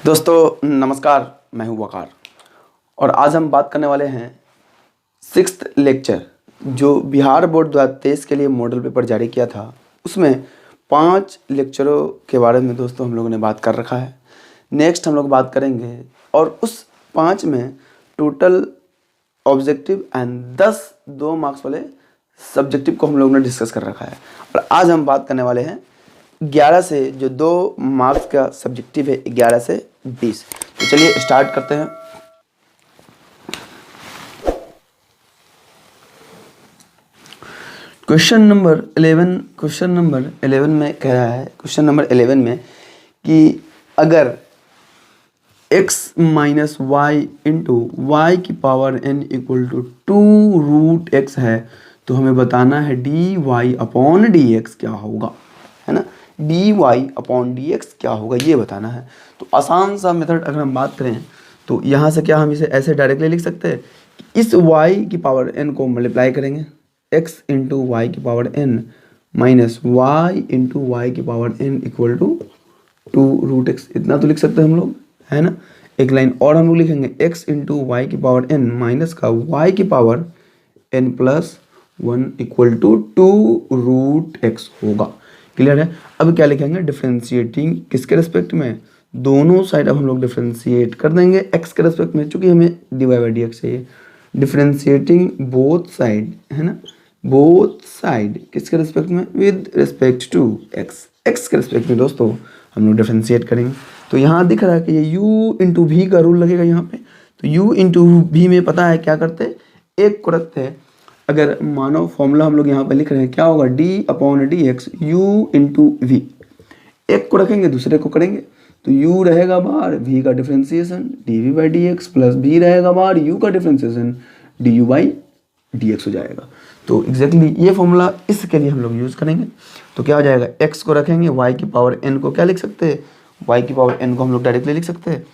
दोस्तों नमस्कार, मैं हूं वकार और आज हम बात करने वाले हैं 6th लेक्चर जो बिहार बोर्ड 2023 के लिए मॉडल पेपर जारी किया था। उसमें 5 लेक्चरों के बारे में दोस्तों हम लोगों ने बात कर रखा है। नेक्स्ट हम लोग बात करेंगे और उस 5 में टोटल ऑब्जेक्टिव एंड 10 2 मार्क्स वाले सब्जेक्टिव को हम लोगों ने डिस्कस कर रखा है। और आज हम बात करने वाले हैं 11 से जो 2 मार्क्स का सब्जेक्टिव है 11 से 20। तो चलिए स्टार्ट करते हैं। क्वेश्चन नंबर 11 में कह रहा है, क्वेश्चन नंबर 11 में कि अगर x minus y into y की power n equal to 2 root x है तो हमें बताना है dy अपॉन dx क्या होगा, है ना। dy अपॉन dx क्या होगा ये बताना है। तो आसान सा मेथड अगर हम बात करें तो यहाँ से क्या हम इसे ऐसे डायरेक्टली लिख सकते हैं कि इस y की पावर n को मल्टीप्लाई करेंगे x इंटू वाई की power n minus y into y की power n equal to 2 root x। इतना तो लिख सकते हैं हम लोग, है ना। एक लाइन और हम लोग लिखेंगे x इंटू वाई की पावर n माइनस का y की power n plus 1 equal to 2 root x होगा। क्लियर है। अब क्या लिखेंगे, डिफ्रेंशिएटिंग किसके रेस्पेक्ट में, दोनों साइड अब हम लोग डिफ्रेंशिएट कर देंगे x के रेस्पेक्ट में, चूंकि हमें dy बाई डी एक्स चाहिए। डिफ्रेंशिएटिंग बोथ साइड, है ना, बोथ साइड किसके रेस्पेक्ट में, विद रिस्पेक्ट टू x के रेस्पेक्ट में दोस्तों हम लोग डिफ्रेंशिएट करेंगे। तो यहाँ दिख रहा है कि ये u इंटू वी का रूल लगेगा यहाँ पे। तो u इंटू वी में पता है क्या करते हैं, एक को रखते हैं। अगर मानो फॉर्मूला हम लोग यहाँ पे लिख रहे हैं, क्या होगा, d upon d x u into v. एक को रखेंगे दूसरे को करेंगे तो u रहेगा बाहर v का differentiation dv by d x plus v रहेगा बाहर u का differentiation du by d x हो जाएगा। तो एग्जैक्टली ये फॉर्मूला इसके लिए हम लोग यूज़ करेंगे। तो क्या हो जाएगा, x को रखेंगे, y की पावर n को क्या लिख सकते हैं, y की पावर n को हम लोग डायरेक्टली लिख सकते हैं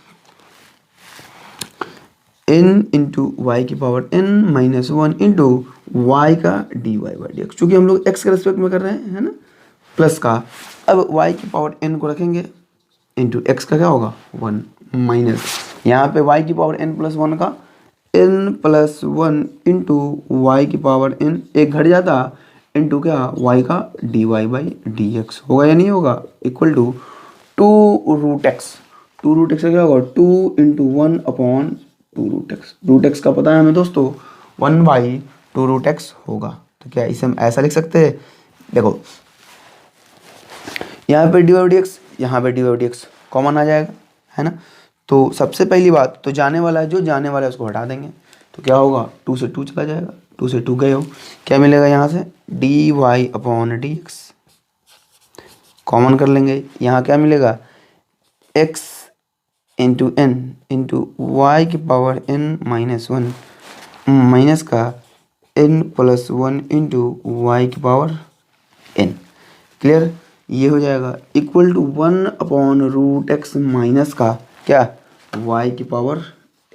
n इंटू वाई की power n minus 1 into y का d y by d x, चूँकि हम लोग x के रेस्पेक्ट में कर रहे हैं, है ना, प्लस का। अब y की पावर n को रखेंगे इंटू x का क्या होगा 1 माइनस यहाँ पे y की पावर n प्लस 1 का n प्लस 1 इंटू वाई की पावर n, एक घट जाता, इंटू क्या y का d y by d x होगा या नहीं होगा, equal to 2 root x. 2 root x का क्या होगा, 2 into 1 upon 2 root x. Root x का पता है हमें दोस्तों 1 बाई 2 रूट एक्स होगा। तो क्या इसे हम ऐसा लिख सकते हैं, देखो यहाँ पे डी वाई डी एक्स, यहाँ पे d y d x common आ जाएगा, है ना। तो सबसे पहली बात तो जाने वाला है, जो जाने वाला है उसको हटा देंगे। तो क्या होगा, 2 से 2 चला जाएगा, 2 से 2 गए हो, क्या मिलेगा यहाँ से d y upon d x common कर लेंगे। यहाँ क्या मिलेगा, x into n into y की पावर n माइनस 1 माइनस का n प्लस 1 इंटू वाई की पावर n। क्लियर, ये हो जाएगा equal to 1 upon root x minus का क्या y की पावर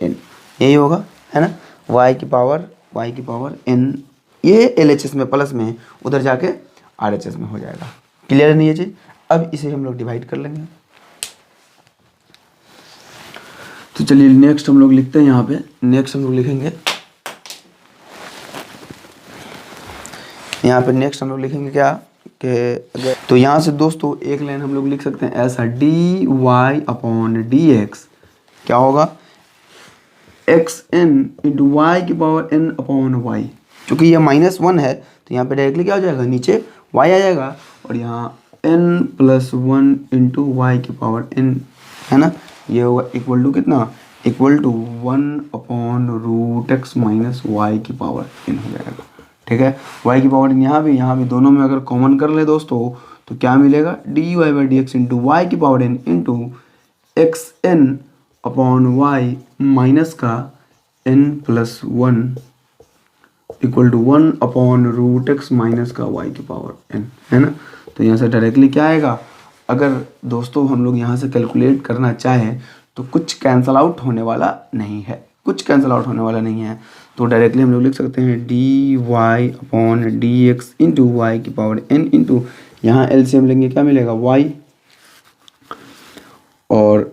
n, यही होगा, है ना। y की पावर n, ये LHS में प्लस में उधर जाके RHS में हो जाएगा। क्लियर नहीं है जी। अब इसे हम लोग डिवाइड कर लेंगे। तो चलिए नेक्स्ट हम लोग लिखते हैं, यहाँ पे नेक्स्ट हम लोग लिखेंगे, यहाँ पे नेक्स्ट हम लोग लिखेंगे क्या कि अगर, तो यहाँ से दोस्तों एक लाइन हम लोग लिख सकते हैं ऐसा, d y upon d x क्या होगा, एक्स एन इंटू वाई की पावर n अपॉन वाई। चूँकि ये माइनस 1 है तो यहाँ पे डायरेक्टली क्या हो जाएगा, नीचे y आ जाएगा और यहाँ n प्लस 1 इंटू वाई की पावर n, है ना। ये होगा इक्वल टू कितना, equal to 1 upon root x minus y की पावर n हो जाएगा। ठीक है, y की पावर यहाँ भी दोनों में अगर कॉमन कर ले दोस्तों तो क्या मिलेगा, d y by d x into y की power n into x n upon y minus का n plus 1 equal to 1 upon root x minus का y की पावर n, है ना। तो यहाँ से डायरेक्टली क्या आएगा, अगर दोस्तों हम लोग यहाँ से कैलकुलेट करना चाहें तो कुछ कैंसल आउट होने वाला नहीं है, तो डायरेक्टली हम लोग लिख सकते हैं d y upon d x into y की पावर n इंटू यहाँ एलसीएम लेंगे क्या मिलेगा y और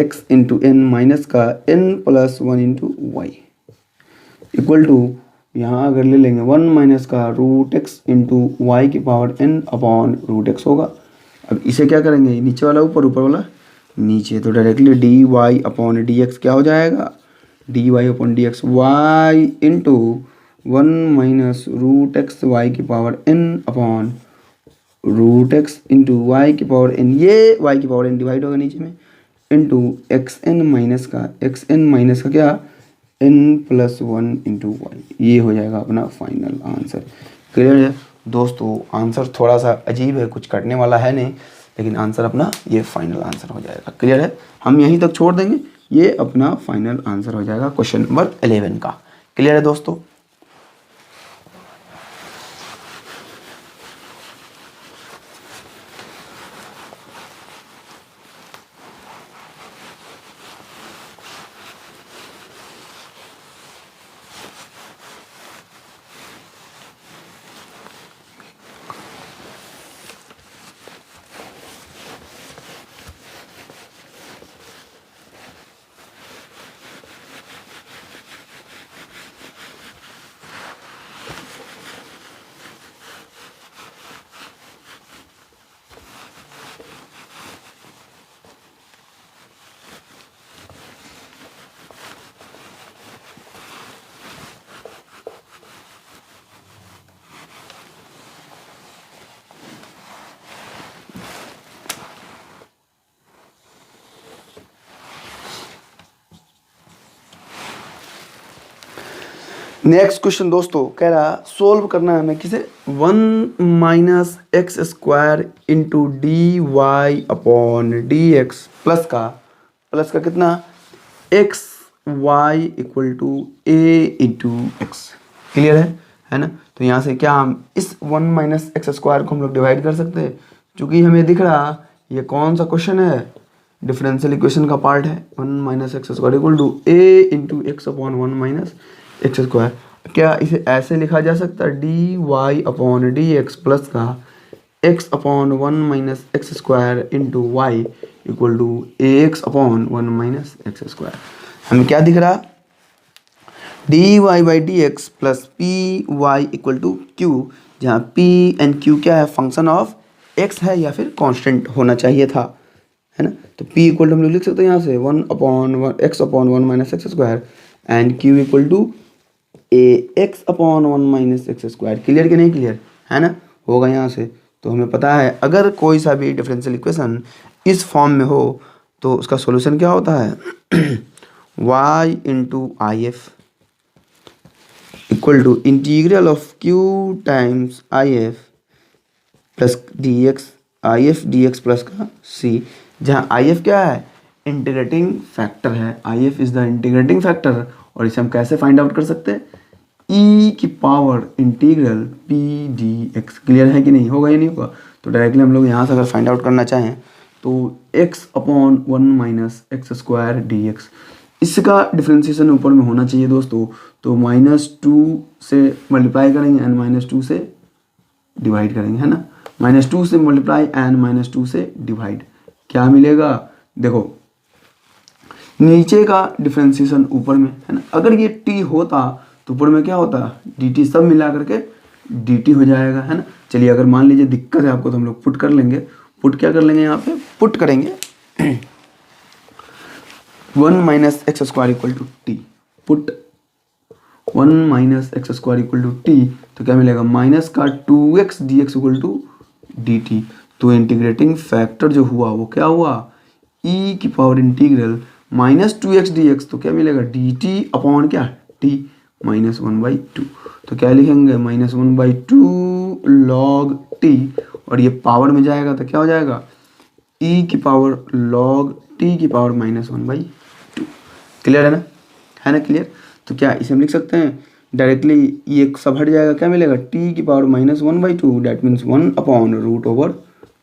एक्स इंटू एन माइनस का n plus one into y equal to, यहाँ अगर ले लेंगे 1 माइनस का रूट एक्स इंटू वाई की power n upon root x होगा। अब इसे क्या करेंगे, नीचे वाला ऊपर, ऊपर वाला नीचे, तो directly d y upon d x क्या हो जाएगा, d y upon d x y into 1 minus root x y की power n upon root x into y की पावर एन, ये वाई की पावर एन डिवाइड होगा नीचे में, इंटू एक्स एन माइनस का क्या, n plus one into y, ये हो जाएगा अपना फाइनल आंसर। क्लियर है दोस्तों? आंसर थोड़ा सा अजीब है, कुछ कटने वाला है नहीं, लेकिन आंसर अपना ये फाइनल आंसर हो जाएगा। क्लियर है? हम यहीं तक छोड़ देंगे, ये अपना फाइनल आंसर हो जाएगा क्वेश्चन नंबर 11 का। क्लियर है दोस्तों? नेक्स्ट क्वेश्चन दोस्तों कह रहा सोल्व करना है हमें किसे, 1 minus x square into d y upon d x plus का कितना, x y equal to a into x. Clear है ना? तो यहाँ से क्या हम इस 1 माइनस एक्स स्क्वायर को हम लोग डिवाइड कर सकते हैं, चूँकि हमें दिख रहा ये कौन सा क्वेश्चन है, डिफरेंशियल इक्वेशन का पार्ट है। 1 minus x square equal to a into x upon 1 minus x square. क्या इसे ऐसे लिखा जा सकता है, d y upon d x plus का x upon 1 minus x square into y equal to a x upon 1 minus x square. हमें क्या दिख रहा, d y by d x plus p y equal to q, जहाँ p and q क्या है, function of x है या फिर कांस्टेंट होना चाहिए था, है ना? तो p इक्वल टू हम लोग लिख सकते हैं यहाँ से 1 upon x upon 1 minus x square and q equal to a x upon 1 minus x square. Clear कि नहीं क्लियर है ना? होगा यहाँ से। तो हमें पता है अगर कोई सा भी डिफरेंशियल इक्वेशन इस फॉर्म में हो तो उसका सॉल्यूशन क्या होता है y into I F equal to integral of q times I F plus d x, I F d x plus का c, जहाँ आई एफ क्या है, इंटीग्रेटिंग फैक्टर है। I F is the integrating factor, और इसे हम कैसे find out कर सकते हैं, e की power integral p dx। Clear है कि नहीं? होगा या नहीं होगा? तो डायरेक्टली हम लोग यहाँ से अगर फाइंड आउट करना चाहें तो x upon 1 minus x square d x, इसका डिफ्रेंसिएशन ऊपर में होना चाहिए दोस्तों। तो -2 से मल्टीप्लाई करेंगे एंड -2 से डिवाइड करेंगे, है ना? -2 से मल्टीप्लाई एंड -2 से डिवाइड, क्या मिलेगा, देखो नीचे का डिफ्रेंसिएशन ऊपर में, है ना? अगर ये t होता तो ऊपर में क्या होता, dt सब मिला करके dt हो जाएगा, है ना? चलिए अगर मान लीजिए दिक्कत है आपको तो हम लोग पुट कर लेंगे। पुट क्या कर लेंगे, यहाँ पे पुट करेंगे 1 minus x square equal to t, put 1 minus x square equal to t, तो क्या मिलेगा, माइनस का 2x dx equal to dt। तो इंटीग्रेटिंग फैक्टर जो हुआ वो क्या हुआ, e की पावर इंटीग्रल -2x dx, तो क्या मिलेगा dt अपॉन क्या t -1/2। तो क्या लिखेंगे, -1/2 log t, और ये पावर में जाएगा तो क्या हो जाएगा, e की पावर log t की पावर -1/2। क्लियर है ना? है ना क्लियर? तो क्या इसे हम लिख सकते हैं डायरेक्टली, ये सब हट जाएगा, क्या मिलेगा, t की power -1/2, that means 1 upon root over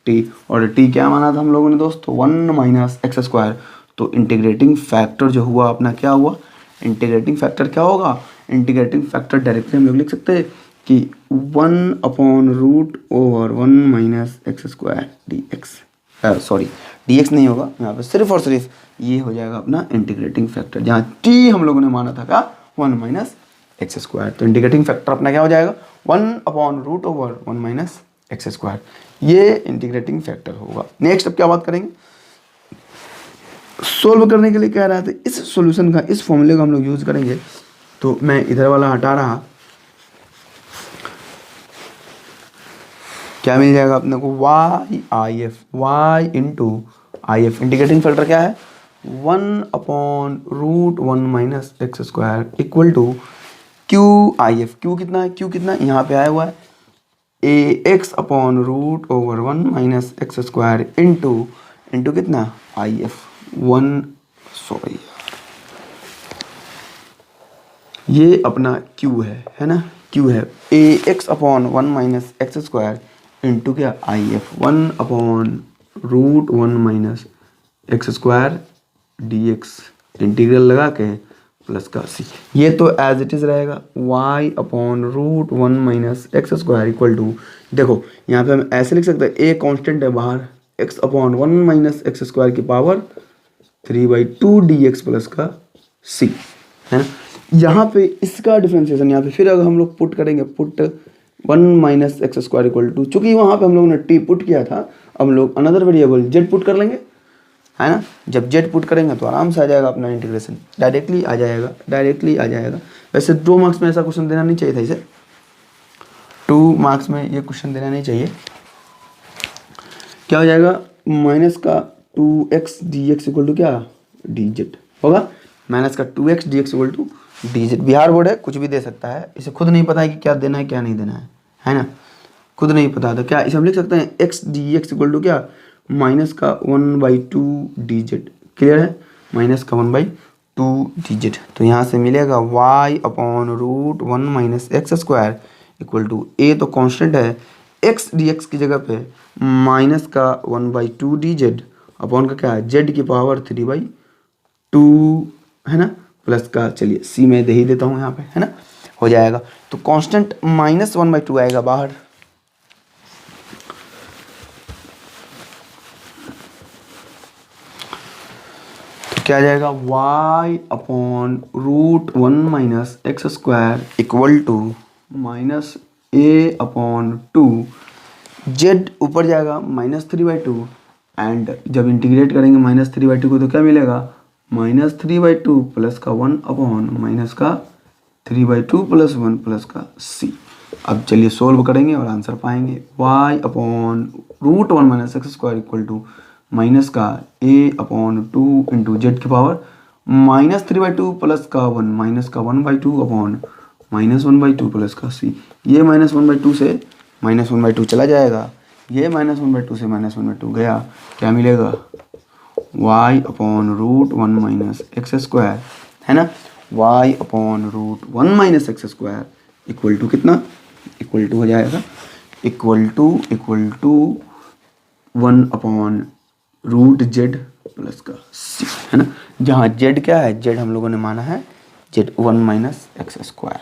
t। और t क्या माना था हम लोगों ने दोस्तों, 1 माइनस एक्स स्क्वायर। तो इंटीग्रेटिंग फैक्टर जो हुआ अपना क्या हुआ, इंटीग्रेटिंग फैक्टर क्या होगा, इंटीग्रेटिंग फैक्टर डायरेक्टली हम लोग लिख सकते हैं कि 1 upon root over 1 minus x square d x. Sorry dx नहीं होगा यहाँ पे, सिर्फ और सिर्फ ये हो जाएगा अपना इंटीग्रेटिंग फैक्टर, जहाँ t हम लोगों ने माना था क्या 1 माइनस एक्स स्क्वायर। तो इंटीग्रेटिंग फैक्टर अपना क्या हो जाएगा 1/√1 माइनस एक्स स्क्वायर, ये इंटीग्रेटिंग फैक्टर होगा। नेक्स्ट अब क्या बात करेंगे, सोल्व करने के लिए कह रहा था इस सॉल्यूशन का, इस फॉर्मूले का हम लोग यूज करेंगे। तो मैं इधर वाला हटा रहा, क्या मिल जाएगा अपने को y into I F, integrating factor क्या है 1/√1 minus x square equal to q I F, q कितना है, क्यू कितना यहाँ पे आया हुआ है ax/√1 minus x square into कितना आई एफ 1, सॉरी ये अपना q है ना, q है ax/1 minus x square into क्या I F 1/√1 minus x square dx, integral लगा के प्लस का c, ये तो एज इट इज रहेगा y/√1 minus x square equal to, देखो यहाँ पे हम ऐसे लिख सकते हैं a कांस्टेंट है बाहर x/1 माइनस एक्स स्क्वायर की पावर 3/2 dx प्लस का c, है ना। यहाँ पे इसका डिफरेंशिएशन यहाँ पे फिर अगर हम लोग पुट करेंगे, put 1 minus x square equal to, चूँकि वहाँ पे हम लोगों ने t पुट किया था, अब हम लोग अनदर वेरिएबल z पुट कर लेंगे, है ना। जब z पुट करेंगे तो आराम से आ जाएगा अपना इंटीग्रेशन, डायरेक्टली आ जाएगा। वैसे 2 मार्क्स में ऐसा क्वेश्चन देना नहीं चाहिए था, इसे 2 मार्क्स में ये क्वेश्चन देना नहीं चाहिए। क्या हो जाएगा माइनस का 2x dx इक्वल टू क्या dz होगा, माइनस का 2x dx equal to dz। Bihar board है, कुछ भी दे सकता है, इसे खुद नहीं पता है कि क्या देना है क्या नहीं देना है ना, खुद नहीं पता तो क्या इसे हम लिख सकते हैं x dx इक्वल टू क्या माइनस का 1/2 dz, क्लियर है, माइनस का 1/2 dz। तो यहाँ से मिलेगा y/√1 minus x square equal to a तो कांस्टेंट है, x dx की जगह पे माइनस का 1/2 dz अपॉन का क्या है z की पावर 3/2, है ना, प्लस का, चलिए c में दे ही देता हूँ यहाँ पे, है ना, हो जाएगा। तो कांस्टेंट माइनस 1/2 आएगा बाहर, तो क्या आ जाएगा y/√1 minus x square equal to minus a/2, z ऊपर जाएगा -3/2, एंड जब इंटीग्रेट करेंगे -3/2 को तो क्या मिलेगा -3/2 प्लस का 1 अपॉन माइनस का 3/2 प्लस 1 प्लस का c। अब चलिए सोल्व करेंगे और आंसर पाएंगे y/√1 minus x square equal to minus का a/2 इंटू जेड की पावर -3/2 प्लस का 1 माइनस का 1/2 अपॉन -1/2 प्लस का c। ये -1/2 से -1/2 चला जाएगा, ये -1/2 से -1/2 गया, क्या मिलेगा y/√1 माइनस एक्स स्क्वायर, है ना, y/√1 minus x square equal to कितना, इक्वल टू हो जाएगा इक्वल टू 1/√z प्लस का c, है ना, जहाँ z क्या है, z हम लोगों ने माना है z 1 माइनस एक्स स्क्वायर,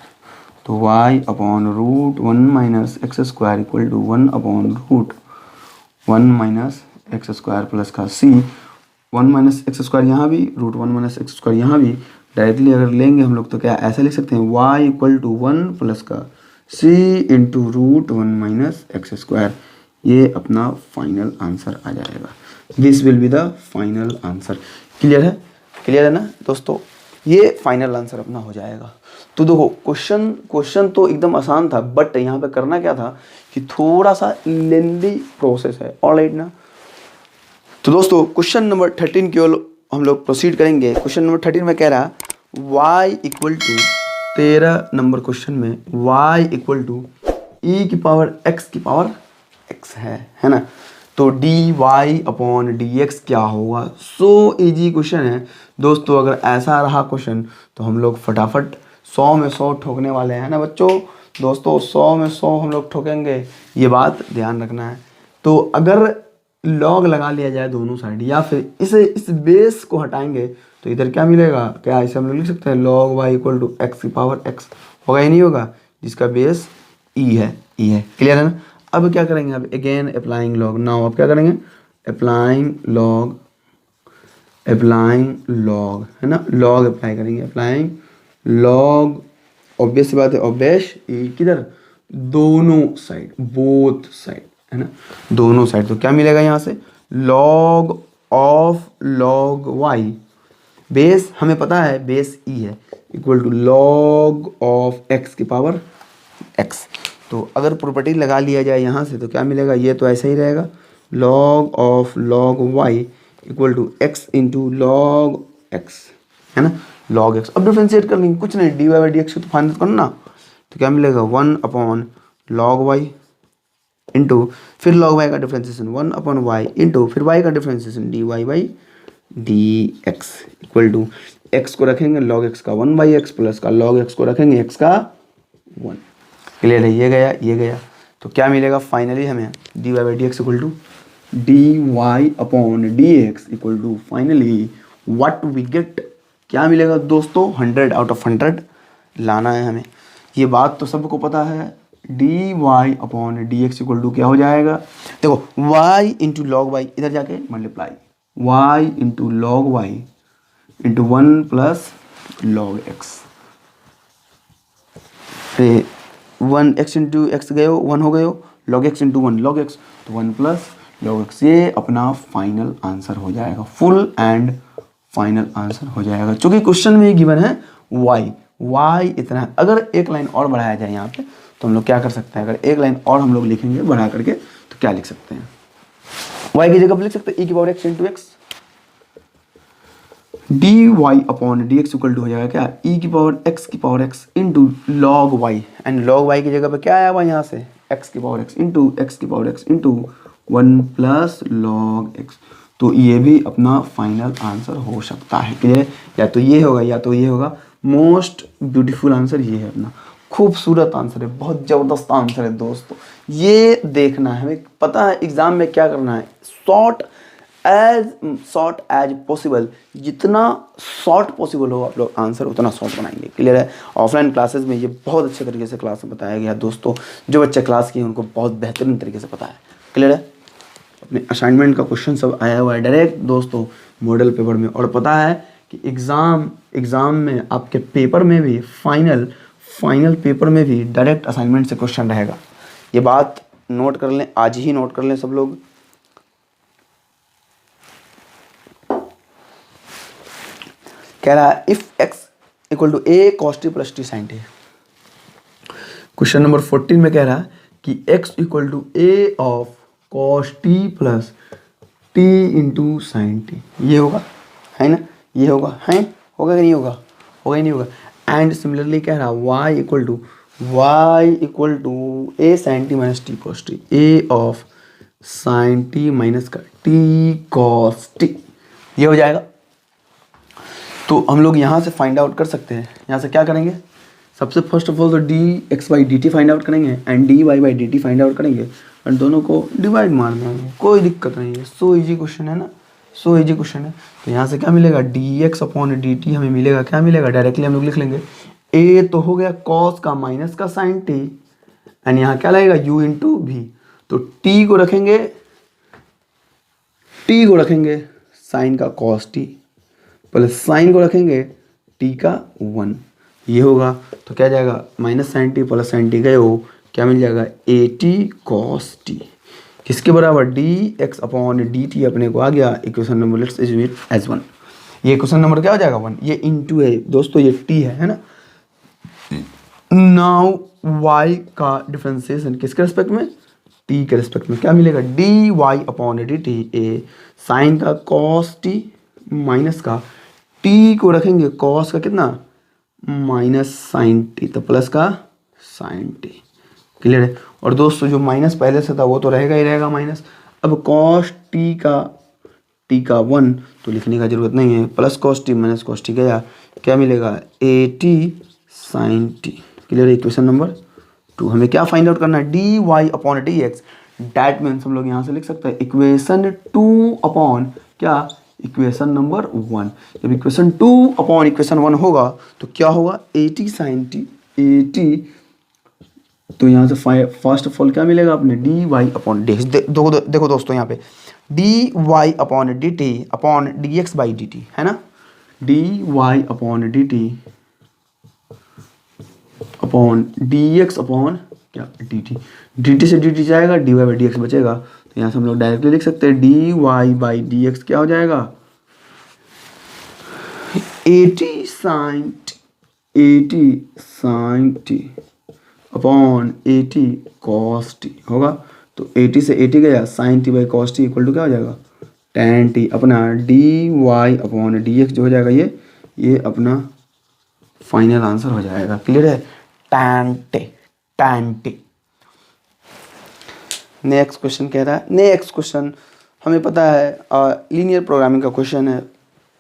तो y/√1 minus x square equal to 1/√1 minus x square plus का c। 1 माइनस एक्स स्क्वायर यहाँ भी, √1 माइनस एक्स स्क्वायर यहाँ भी, डायरेक्टली अगर लेंगे हम लोग तो क्या ऐसा लिख सकते हैं y इक्वल टू 1 प्लस का c into √1 minus x square, ये अपना फाइनल आंसर आ जाएगा। This will be the final answer. Clear है ना दोस्तों, ये फाइनल आंसर अपना हो जाएगा। तो देखो क्वेश्चन तो एकदम आसान था, बट यहाँ पे करना क्या था कि थोड़ा सा लेंदी प्रोसेस है, ऑलराइट ना। तो दोस्तों क्वेश्चन नंबर 13 की ओर हम लोग प्रोसीड करेंगे। क्वेश्चन नंबर 13 में कह रहा y equal to 13 number question में y इक्वल टू e की पावर x है ना, तो dy/dx क्या होगा। सो इजी क्वेश्चन है दोस्तों। अगर ऐसा रहा क्वेश्चन तो हम लोग फटाफट 100 में 100 ठोकने वाले हैं ना बच्चों। दोस्तों 100 में 100 हम लोग ठोकेंगे, ये बात ध्यान रखना है। तो अगर लॉग लगा लिया जाए दोनों साइड, या फिर इस बेस को हटाएंगे तो इधर क्या मिलेगा, क्या इसे हम लोग लिख सकते हैं log y equal to x की पावर x होगा ही नहीं होगा, जिसका बेस e है। क्लियर है ना। अब क्या करेंगे, अब अगेन अप्लाइंग लॉग। नाउ अब क्या करेंगे, अप्लाइंग लॉग है ना, लॉग अप्लाई करेंगे, अप्लाइंग लॉग, ऑब्वियस सी बात है, ऑब्वियस किधर, दोनों साइड, बोथ साइड है ना, दोनों साइड। तो क्या मिलेगा यहाँ से, log of log y, base हमें पता है बेस ई है, equal to log of x की पावर एक्स। तो अगर प्रॉपर्टी लगा लिया जाए यहाँ से तो क्या मिलेगा, ये तो ऐसा ही रहेगा, log of log y equal to x into log x है ना, लॉग एक्स। अब डिफ्रेंशिएट कर लेंगे, कुछ नहीं, d y by d x को तो फाइनल करना, तो क्या मिलेगा 1 लॉग वाई इंटू फिर लॉग वाई का डिफ्रेंशिएशन 1 वाई इंटू फिर वाई का differentiation d y by d x equal to x को रखेंगे लॉग एक्स का 1/x प्लस का लॉग एक्स को रखेंगे एक्स का 1। क्लियर है, ये गया ये गया। तो क्या मिलेगा फाइनली हमें, d y by d x equal to d y upon d x equal to finally what we get, क्या मिलेगा दोस्तों, 100 आउट ऑफ 100 लाना है हमें। ये बात तो सबको पता है, d y upon d x equal to क्या हो जाएगा, देखो वाई इंटू लॉग वाई, इधर जाके multiply y into log y into 1 plus log x, 1 x into x गए हो 1 हो गए हो, log x into 1 log x, तो 1 प्लस लॉग एक्स, ये अपना फाइनल आंसर हो जाएगा, फुल एंड फाइनल आंसर हो जाएगा। चूंकि क्वेश्चन में गिवन है वाई इतना है। अगर एक लाइन और बढ़ाया जाए यहाँ पे तो हम लोग क्या कर सकते हैं, अगर एक लाइन और हम लोग लिखेंगे बढ़ा करके तो क्या लिख सकते हैं, वाई की जगह पर लिख सकते हैं ई की power x into x, d y upon d x equal to हो जाएगा क्या, ई की power x into log y, and log y की जगह पे क्या आया हुआ यहाँ से एक्स की power x into 1 plus log x. तो ये भी अपना फाइनल आंसर हो सकता है। क्लियर, या तो ये होगा या तो ये होगा। मोस्ट ब्यूटीफुल आंसर ये है अपना, खूबसूरत आंसर है, बहुत ज़बरदस्त आंसर है दोस्तों। ये देखना है, हमें पता है एग्जाम में क्या करना है, शॉर्ट एज पॉसिबल, जितना शॉर्ट पॉसिबल हो आप लोग आंसर उतना शॉर्ट बनाएंगे। क्लियर है। ऑफलाइन क्लासेस में ये बहुत अच्छे तरीके से क्लास में बताया गया दोस्तों, जो बच्चे क्लास किए उनको बहुत बेहतरीन तरीके से पता है। क्लियर है। अपने असाइनमेंट का क्वेश्चन सब आया हुआ है डायरेक्ट दोस्तों मॉडल पेपर में, और पता है कि एग्ज़ाम में आपके पेपर में भी फाइनल पेपर में भी डायरेक्ट असाइनमेंट से क्वेश्चन रहेगा। ये बात नोट कर लें, आज ही नोट कर लें सब लोग। कह रहा है if x equal to a cos t plus t sine t. Question number 14 में कह रहा है कि x equal to a of cos t plus t into sine t. ये होगा, है ना, ये होगा, है, होगा कि नहीं होगा, होगा ही नहीं होगा। एंड सिमिलरली कह रहा y equal to a sine t minus t cos t, a of sine t minus का टी कॉस टी, ये हो जाएगा। तो हम लोग यहाँ से फाइंड आउट कर सकते हैं। यहाँ से क्या करेंगे, सबसे फर्स्ट ऑफ ऑल तो d x by d t find out करेंगे and d y by d t find out करेंगे और दोनों को डिवाइड मार देंगे, कोई दिक्कत नहीं है। सो इजी क्वेश्चन है ना, सो इजी क्वेश्चन है। तो यहाँ से क्या मिलेगा, D x upon d T हमें मिलेगा, क्या मिलेगा, डायरेक्टली हम लोग लिख लेंगे ए तो हो गया कॉस का माइनस का साइन टी, एंड यहाँ क्या लगेगा यू इंटू भी। तो टी को रखेंगे साइन का कॉस टी प्लस साइन को रखेंगे टी का 1, ये होगा। तो क्या जाएगा minus sine t plus sine t गए हो, क्या मिल जाएगा ए टी कॉस टी, किसके बराबर d x upon d t अपने को आ गया equation number, let's is it as 1। ये क्वेश्चन नंबर क्या हो जाएगा 1, ये इंटू है दोस्तों, ये टी है ना। नाउ y का डिफरेंशिएशन किसके रिस्पेक्ट में, t के रिस्पेक्ट में, क्या मिलेगा d y upon d t, a sine का कॉस टी माइनस का t को रखेंगे कॉस का कितना माइनस साइन टी, तो प्लस का साइन टी। क्लियर है। और दोस्तों जो माइनस पहले से था वो तो रहेगा ही रहेगा माइनस। अब कॉस टी का 1 तो लिखने का जरूरत नहीं है, plus cos t minus cos t गया, क्या मिलेगा a t sine t. Clear है। इक्वेशन नंबर 2 हमें क्या फाइंड आउट करना है, d y upon d x, that means हम लोग यहाँ से लिख सकते हैं इक्वेशन 2 अपॉन क्या, इक्वेशन नंबर 1। जब इक्वेशन 2 अपॉन इक्वेशन 1 होगा तो क्या होगा a t sine t, a t, तो यहाँ से फर्स्ट ऑफ ऑल क्या मिलेगा अपने d y upon d x. देखो दोस्तों यहाँ पे d y upon d t upon d x by d t, है ना, d y upon d t upon d x upon क्या डी टी, डी टी से डी टी जाएगा, d y by d x बचेगा, तो यहाँ से हम लोग डायरेक्टली लिख सकते हैं d y by d x क्या हो जाएगा 80 sine t upon 80 cos t होगा। तो 80 से 80 गया, sine t by cos t equal to क्या हो जाएगा tan टी, अपना d y upon d x जो हो जाएगा ये अपना फाइनल आंसर हो जाएगा। क्लियर है, tan टी। नेक्स्ट क्वेश्चन कह रहा है, नेक्स्ट क्वेश्चन हमें पता है लीनियर प्रोग्रामिंग का क्वेश्चन है,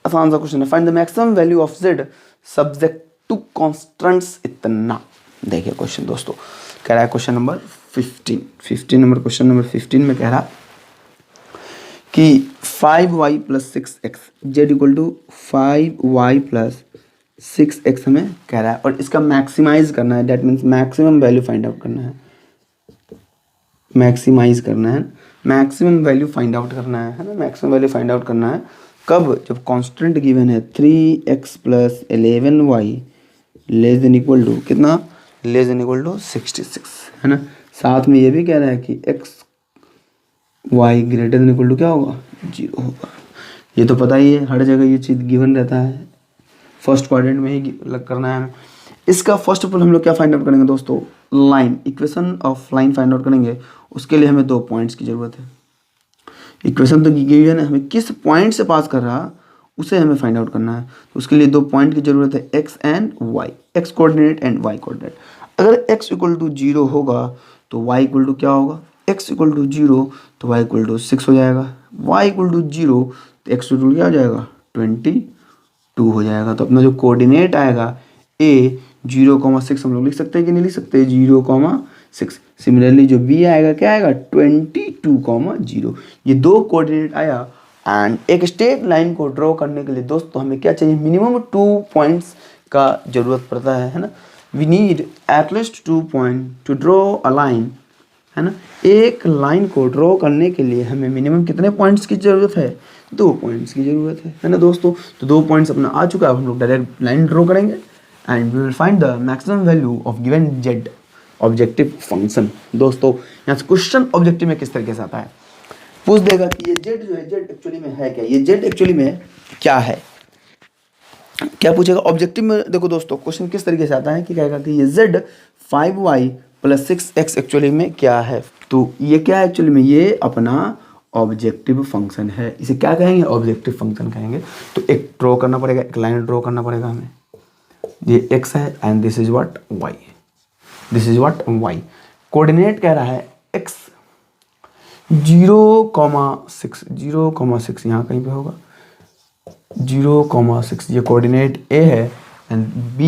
आसान सा क्वेश्चन है। Find the maximum value of z subject to constants इतना। देखिए क्वेश्चन दोस्तों कह रहा है क्वेश्चन नंबर 15 क्वेश्चन नंबर 15 में कह रहा कि 5y plus 6x z equal to 5y plus 6x हमें कह रहा है और इसका मैक्सिमाइज करना है, that means maximum value find out करना है, मैक्सिमाइज करना है, मैक्सिमम वैल्यू फाइंड आउट करना है ना, मैक्सिमम वैल्यू फाइंड आउट करना है कब, जब कांस्टेंट गिवन है 3x plus 11y less than equal to कितना, लेस देन इक्वल टू 66, है ना। साथ में ये भी कह रहा है कि x y greater than equal to क्या होगा 0 होगा। ये तो पता ही है, हर जगह ये चीज़ गिवन रहता है, फर्स्ट क्वाड्रेंट में ही करना है हमें। इसका फर्स्ट ऑफ ऑल हम लोग क्या फाइंड आउट करेंगे दोस्तों, line, equation of line find out करेंगे। उसके लिए हमें 2 पॉइंट्स की ज़रूरत है। इक्वेशन तो गिवन है, हमें किस पॉइंट से पास कर रहा उसे हमें फाइंड आउट करना है। तो उसके लिए 2 पॉइंट की ज़रूरत है, x and y, x coordinate and y coordinate. अगर x इक्वल टू 0 होगा तो y इक्वल टू क्या होगा, x इक्वल टू 0 तो y इक्वल टू 6 हो जाएगा, y इक्वल टू 0 तो x इक्वल टू क्या हो जाएगा 22 हो जाएगा। तो अपना जो कोऑर्डिनेट आएगा a 0,6 हम लोग लिख सकते हैं कि नहीं लिख सकते, 0,6। सिमिलरली जो b आएगा क्या आएगा 22,0। ये 2 कोऑर्डिनेट आया। एंड एक स्ट्रेट लाइन को ड्रॉ करने के लिए दोस्तों हमें क्या चाहिए, मिनिमम 2 पॉइंट्स का ज़रूरत पड़ता है ना। We need at least 2 point to draw a line, है ना। एक लाइन को ड्रॉ करने के लिए हमें मिनिमम कितने पॉइंट्स की ज़रूरत है, 2 पॉइंट्स की ज़रूरत है ना दोस्तों। तो 2 पॉइंट्स अपना आ चुका है, अब हम लोग डायरेक्ट लाइन ड्रॉ करेंगे and we will find the maximum value of given z objective function. दोस्तों यहाँ से क्वेश्चन ऑब्जेक्टिव में किस तरीके से आता है, पूछ देगा कि ये जेड जो है जेड एक्चुअली में है क्या, ये जेड एक्चुअली में क्या है, क्या पूछेगा ऑब्जेक्टिव में। देखो दोस्तों क्वेश्चन किस तरीके से आता है कि कहेगा कि ये z 5y plus 6x actually में क्या है। तो ये क्या है एक्चुअली में, ये अपना ऑब्जेक्टिव फंक्शन है, इसे क्या कहेंगे ऑब्जेक्टिव फंक्शन कहेंगे। तो एक ड्रॉ करना पड़ेगा, एक लाइन ड्रॉ करना पड़ेगा हमें, ये x है and this is what y, this is what y। Coordinate कह रहा है x 0,6, 0,6 यहाँ कहीं पे होगा 0,6, ये कोऑर्डिनेट A है एंड B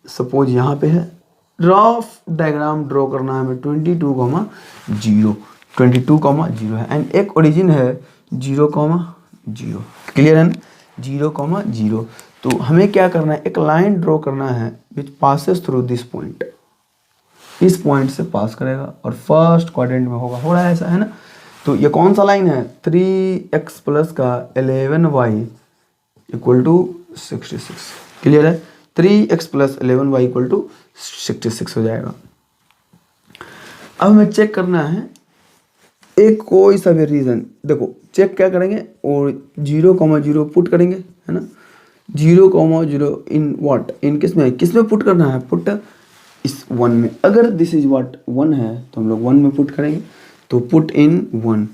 सपोज यहाँ पे है। रफ डायग्राम ड्रॉ करना है हमें 22,0 है एंड एक ओरिजिन है 0,0। क्लियर है ना, 0,0। तो हमें क्या करना है, एक लाइन ड्रॉ करना है विच पासेस थ्रू दिस पॉइंट, इस पॉइंट से पास करेगा और फर्स्ट क्वाड्रेंट में होगा, हो रहा है ऐसा, है ना। तो ये कौन सा लाइन है, 3x प्लस का 11y इक्वल टू 66। क्लियर है, 3x plus 11y equal to 66 हो जाएगा। अब हमें चेक करना है एक कोई सा भी रीजन, देखो चेक क्या करेंगे और 0,0 पुट करेंगे, है ना। 0,0 इन व्हाट, इन किस में पुट करना है, पुट इस 1 में। अगर दिस इज व्हाट 1 है तो हम लोग 1 में पुट करेंगे, तो पुट इन 1,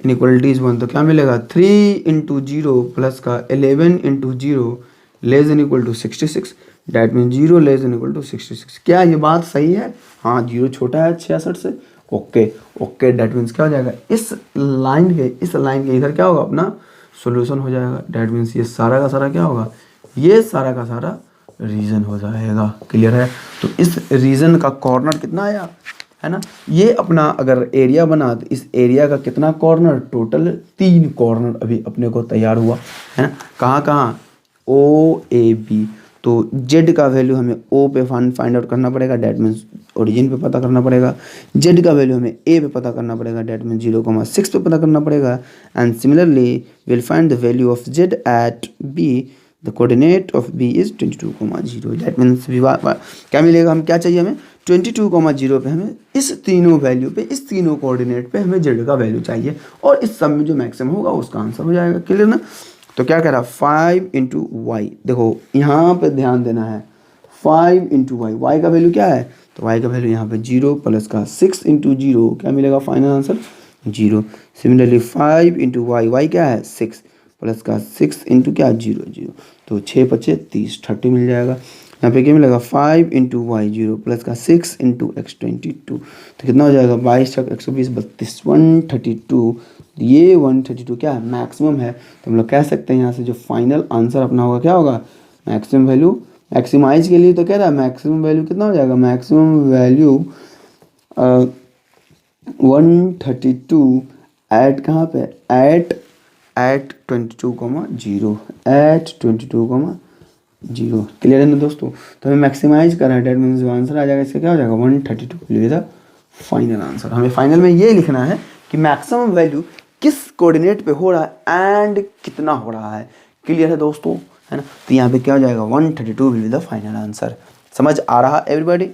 इनइक्वालिटी इज 1, तो क्या मिलेगा 3 इंटू 0 प्लस का 11 into 0 less than equal to 66, that mean 0 less than equal to 66। क्या ये बात सही है, हाँ 0 छोटा है 66 से, ओके ओके, डैट मीन्स क्या हो जाएगा, इस लाइन के इधर क्या होगा अपना सॉल्यूशन हो जाएगा। डैट मीन्स ये सारा का सारा क्या होगा, ये सारा का सारा रीजन हो जाएगा। क्लियर है, तो इस रीजन का कॉर्नर कितना आया, है ना। ये अपना अगर एरिया बना तो इस एरिया का कितना कॉर्नर, टोटल 3 कॉर्नर अभी अपने को तैयार हुआ, है ना। कहाँ कहाँ, OAB। तो जेड का वैल्यू हमें ओ पे फाइंड आउट करना पड़ेगा, डैट मीन्स ओरिजिन पे पता करना पड़ेगा। जेड का वैल्यू हमें ए पे पता करना पड़ेगा, डैट मीन्स 0,6 पे पता करना पड़ेगा। And similarly will find the value of z at B, the coordinate of B is 22,0। That means क्या मिलेगा, हम क्या चाहिए हमें 22,0 पे हमें इस तीनों वैल्यू पे, इस तीनों कोऑर्डिनेट पे हमें जेड का वैल्यू चाहिए और इस सब में जो मैक्सिमम होगा उसका आंसर हो जाएगा। क्लियर ना। तो क्या कह रहा 5 इंटू वाई, देखो यहाँ पे ध्यान देना है 5 इंटू वाई, वाई का वैल्यू क्या है, तो वाई का वैल्यू यहाँ पे 0 प्लस का 6 इंटू 0 क्या मिलेगा final answer 0। Similarly 5 into y, y क्या है 6 प्लस का 6 इंटू क्या 0 0, तो 6 पचे 30 30 मिल जाएगा। यहाँ पे क्या मिलेगा 5 इंटू वाई 0 प्लस का 6 इंटू एक्स 22, तो कितना हो जाएगा 22 छक 120 32 132। ये 132 क्या है मैक्सिमम है, तो हम लोग कह सकते हैं यहाँ से जो फाइनल आंसर अपना होगा क्या होगा मैक्सिमम वैल्यू। मैक्सिमाइज के लिए तो कह रहा है मैक्सिमम वैल्यू कितना हो जाएगा, मैक्सिमम वैल्यू 132 एट कहाँ पे एट 22,0 एट 22,0। क्लियर है ना दोस्तों। तो हमें मैक्सिमाइज करना है, डेट मीन्स जो आंसर आ जाएगा इसका क्या हो जाएगा 132 will be the final answer. हमें फाइनल में ये लिखना है कि मैक्सिमम वैल्यू किस कोऑर्डिनेट पे हो रहा है एंड कितना हो रहा है। क्लियर है दोस्तों, है ना। तो यहाँ पे क्या हो जाएगा 132 will be the final answer. समझ आ रहा एवरीबॉडी।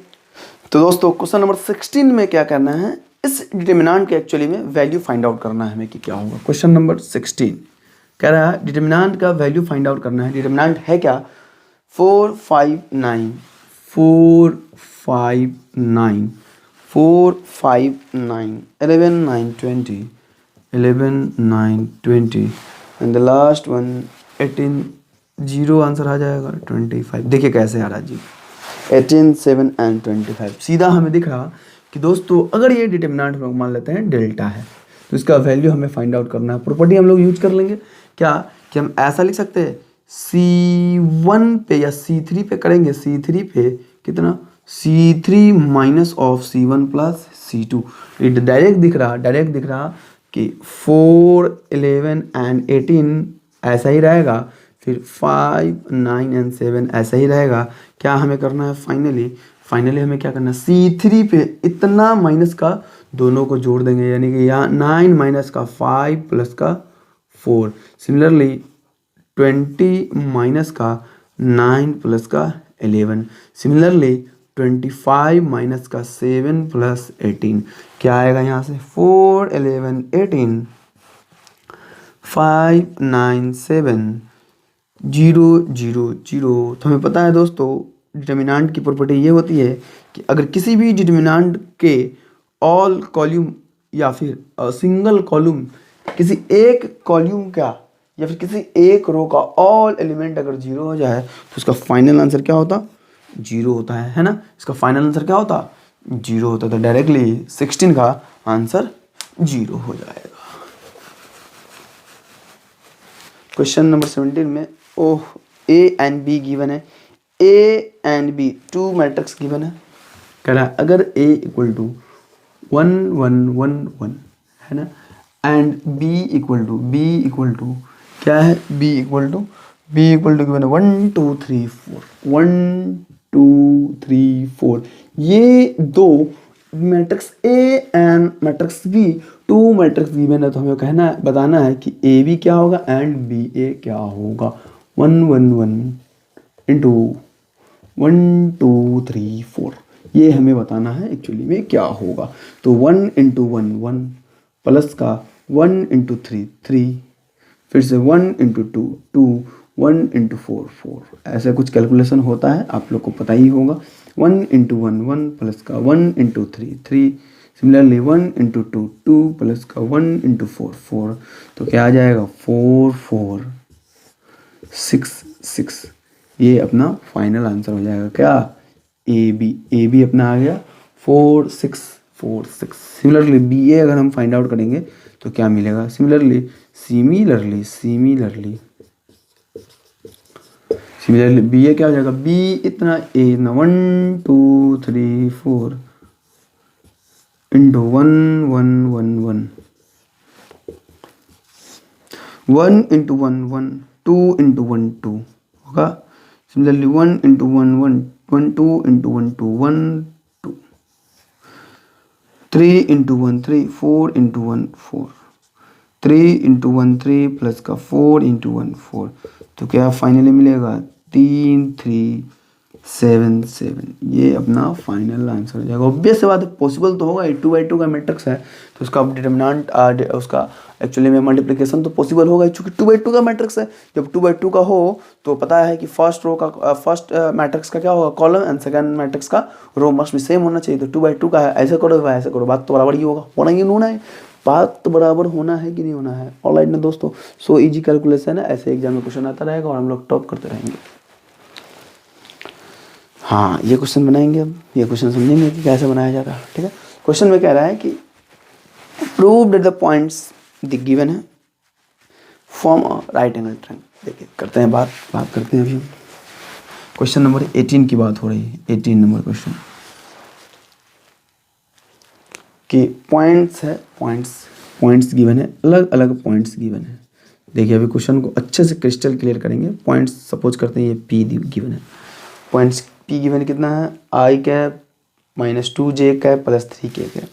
तो दोस्तों क्वेश्चन नंबर 16 में क्या करना है, इस डिटर्मिनेंट के एक्चुअली में वैल्यू फाइंड आउट करना है हमें कि क्या होगा। क्वेश्चन नंबर 16 कह रहा है डिटर्मिनेंट का वैल्यू फाइंड आउट करना है। डिटर्मिनेंट है क्या 4 5 9 4 5 9 4 5 9 11 9 20 11 9 20 and the last one 18 0 answer आ जाएगा 25। देखिए कैसे आ रहा जी 18 7 एंड 25। सीधा हमें दिख रहा कि दोस्तों अगर ये डिटर्मिनेंट हम लोग मान लेते हैं डेल्टा है तो इसका वैल्यू हमें फाइंड आउट करना है। प्रॉपर्टी हम लोग यूज कर लेंगे क्या कि हम ऐसा लिख सकते हैं C1 पे या C3 पे करेंगे, C3 पे कितना C3 minus of C1 plus C2। ये डायरेक्ट दिख रहा कि 4 11 एंड 18 ऐसा ही रहेगा, फिर 5 9 एंड 7 ऐसा ही रहेगा। क्या हमें करना है फाइनली हमें क्या करना है C3 पे इतना माइनस का दोनों को जोड़ देंगे, यानी कि यहाँ 9 माइनस का 5 प्लस का 4। सिमिलरली 20 माइनस का 9 प्लस का 11। सिमिलरली 25 माइनस का 7 प्लस 18 क्या आएगा यहाँ से 4 11 18 5 9 7 0 0 0। तो हमें पता है दोस्तों डिटर्मिनेंट की प्रॉपर्टी ये होती है कि अगर किसी भी डिटर्मिनेंट के ऑल कॉलम या फिर सिंगल कॉलम किसी एक कॉलम का या फिर किसी एक रो का ऑल एलिमेंट अगर 0 हो जाए तो उसका फाइनल आंसर क्या होता 0 होता है ना। इसका फाइनल आंसर क्या होता 0 होता। तो डायरेक्टली 16 का आंसर 0 हो जाएगा। क्वेश्चन नंबर 17 में ए एंड बी गिवन है, A and B two matrix given है। कह रहा है अगर ए इक्वल टू 1 1 1 1 है ना एंड बी इक्वल टू क्या है बी इक्वल टू गिवन है 1 2 3 4 1 2 3 4। ये दो matrix A and matrix B two matrix given है। तो हमें बताना है कि ए बी क्या होगा एंड बी ए क्या होगा। 1 1 1 इंटू 1 2 3 4 ये हमें बताना है एक्चुअली में क्या होगा। तो 1 इंटू 1 1 प्लस का 1 इंटू 3 3 फिर से 1 इंटू 2 2 1 इंटू 4 4 ऐसा कुछ कैलकुलेशन होता है आप लोग को पता ही होगा। 1 इंटू 1 1 प्लस का 1 इंटू 3 3 सिमिलरली 1 इंटू 2 2 प्लस का 1 इंटू 4 4। तो क्या आ जाएगा 4 4 6 6। ये अपना फाइनल आंसर हो जाएगा क्या ए बी अपना आ गया 4 6 4 6। सिमिलरली बी ए अगर हम फाइंड आउट करेंगे तो क्या मिलेगा सिमिलरली बी ए क्या हो जाएगा बी इतना ए इतना 1 2 3 4 इंटू 1 1 1 1 1 इंटू 1 1 2 इंटू 1 2 होगा similarly 1 into 1 1 1 2 into 1 2 1 2 3 into 1 3 4 into 1 4 3 into 1 3 plus का 4 इंटू 1 4, तो क्या फाइनली मिलेगा 3 3 7 7। ये अपना फाइनल आंसर हो जाएगा। ऑब्वियस बात है, पॉसिबल तो होगा, 2 by 2 का मैट्रिक्स है तो उसका डिटर्मिनेंट उसका एक्चुअली में मल्टीप्लिकेशन तो पॉसिबल होगा, क्योंकि 2 by 2 का मैट्रिक्स है। जब 2 by 2 का हो तो पता है कि फर्स्ट रो का फर्स्ट मैट्रिक्स का क्या होगा, कॉलम, एंड सेकंड मैट्रिक्स का रो मस्ट भी सेम होना चाहिए। तो 2 by 2 का है, ऐसे करो भाई ऐसे करो, बात तो बराबर ही होगा, होना ही होना है, बात तो बराबर होना है कि नहीं होना है। ऑलराइट ना दोस्तों, सो इजी कैलकुलेशन है, ऐसे एग्जाम में क्वेश्चन आता रहेगा और हम लोग टॉप करते रहेंगे। हाँ, ये क्वेश्चन बनाएंगे, अब ये क्वेश्चन समझेंगे कि कैसे बनाया जाता है। ठीक है, क्वेश्चन में कह रहा है कि prove that the points the given है form a right angle triangle. देखिए करते हैं बात करते हैं अभी हम। क्वेश्चन नंबर 18 की बात हो रही है, 18 नंबर क्वेश्चन कि पॉइंट्स है, पॉइंट्स गिवन है, अलग अलग पॉइंट्स गिवन है। देखिए अभी क्वेश्चन को अच्छे से क्रिस्टल क्लियर करेंगे। पॉइंट्स सपोज करते हैं ये पी गिवन है, पॉइंट्स पी गिवन कितना है, i cap minus 2j cap plus 3k cap,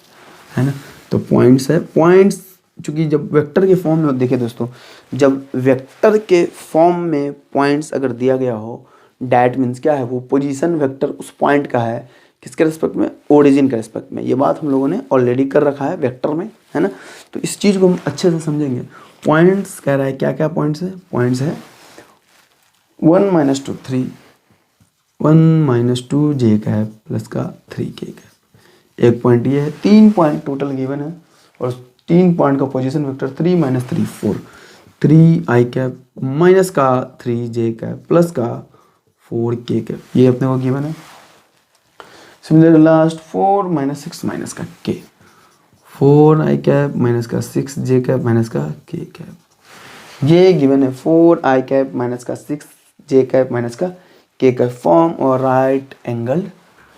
है ना। तो पॉइंट्स है, पॉइंट्स चूँकि जब वेक्टर के फॉर्म में, देखिए दोस्तों, जब वेक्टर के फॉर्म में पॉइंट्स अगर दिया गया हो, डैट मीन्स क्या है, वो पोजीशन वेक्टर उस पॉइंट का है, किसके रिस्पेक्ट में, ओरिजिन के रिस्पेक्ट में। ये बात हम लोगों ने ऑलरेडी कर रखा है वेक्टर में, है ना। तो इस चीज़ को हम अच्छे से समझेंगे। पॉइंट्स कह रहा है, क्या क्या पॉइंट्स है, पॉइंट्स है 1 - 2 3 1 - 2j कैप प्लस का 3k कैप, एक पॉइंट ये है, 3 पॉइंट टोटल गिवन है और 3 पॉइंट का position vector 3 - 3 4 3i cap minus का 3j कैप प्लस का 4k कैप, ये अपने को गिवन है। सिमिलर लास्ट 4 - 6 माइनस का k, 4i कैप माइनस का 6j कैप माइनस का k कैप, ये गिवन है 4i कैप माइनस का 6j कैप माइनस का k कैप फॉर्म और राइट एंगल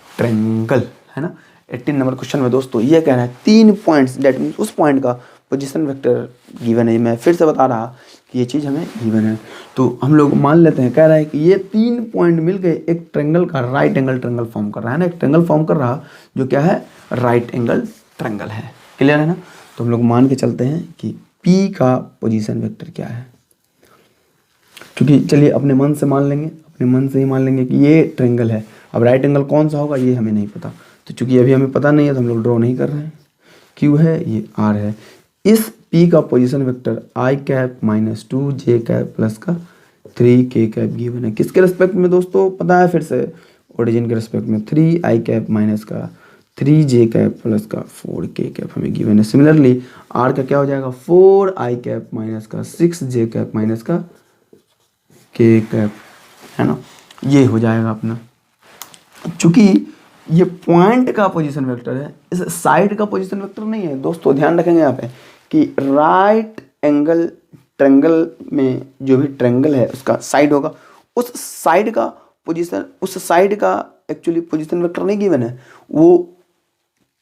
ट्रायंगल, है ना। 18 नंबर क्वेश्चन में दोस्तों ये कह रहा है 3 पॉइंट्स, डेट मीन्स उस पॉइंट का पोजीशन वेक्टर गिवन है। मैं फिर से बता रहा कि ये चीज़ हमें गिवन है, तो हम लोग मान लेते हैं, कह रहा है कि ये 3 पॉइंट मिलके एक ट्रायंगल का राइट एंगल ट्रायंगल फॉर्म कर रहा है ना, एक ट्रायंगल फॉर्म कर रहा जो क्या है, राइट एंगल ट्रायंगल है। क्लियर है ना। तो हम लोग मान के चलते हैं कि P का पोजीशन वेक्टर क्या है, क्योंकि चलिए अपने मन से मान लेंगे, अपने मन से ही मान लेंगे कि ये ट्रायंगल है। अब राइट एंगल कौन सा होगा ये हमें नहीं पता, तो चूंकि अभी हमें पता नहीं है तो हम लोग ड्रॉ नहीं कर रहे हैं। Q है, ये R है, इस P का position vector i cap minus 2j cap plus का 3k कैप गिवन है। किसके रिस्पेक्ट में दोस्तों पता है, फिर से ओरिजिन के रिस्पेक्ट में 3i कैप माइनस का 3j कैप प्लस का 4k कैप हमें गिवन है। सिमिलरली R का क्या हो जाएगा, 4i कैप माइनस का 6j कैप माइनस का k कैप, है ना। ये हो जाएगा अपना, चूंकि ये पॉइंट का पोजीशन वेक्टर है, इस साइड का पोजीशन वेक्टर नहीं है दोस्तों। ध्यान रखेंगे यहाँ पे कि राइट एंगल ट्रायंगल में जो भी ट्रायंगल है उसका साइड होगा, उस साइड का पोजीशन, उस साइड का एक्चुअली पोजीशन वेक्टर नहीं गिवन है, वो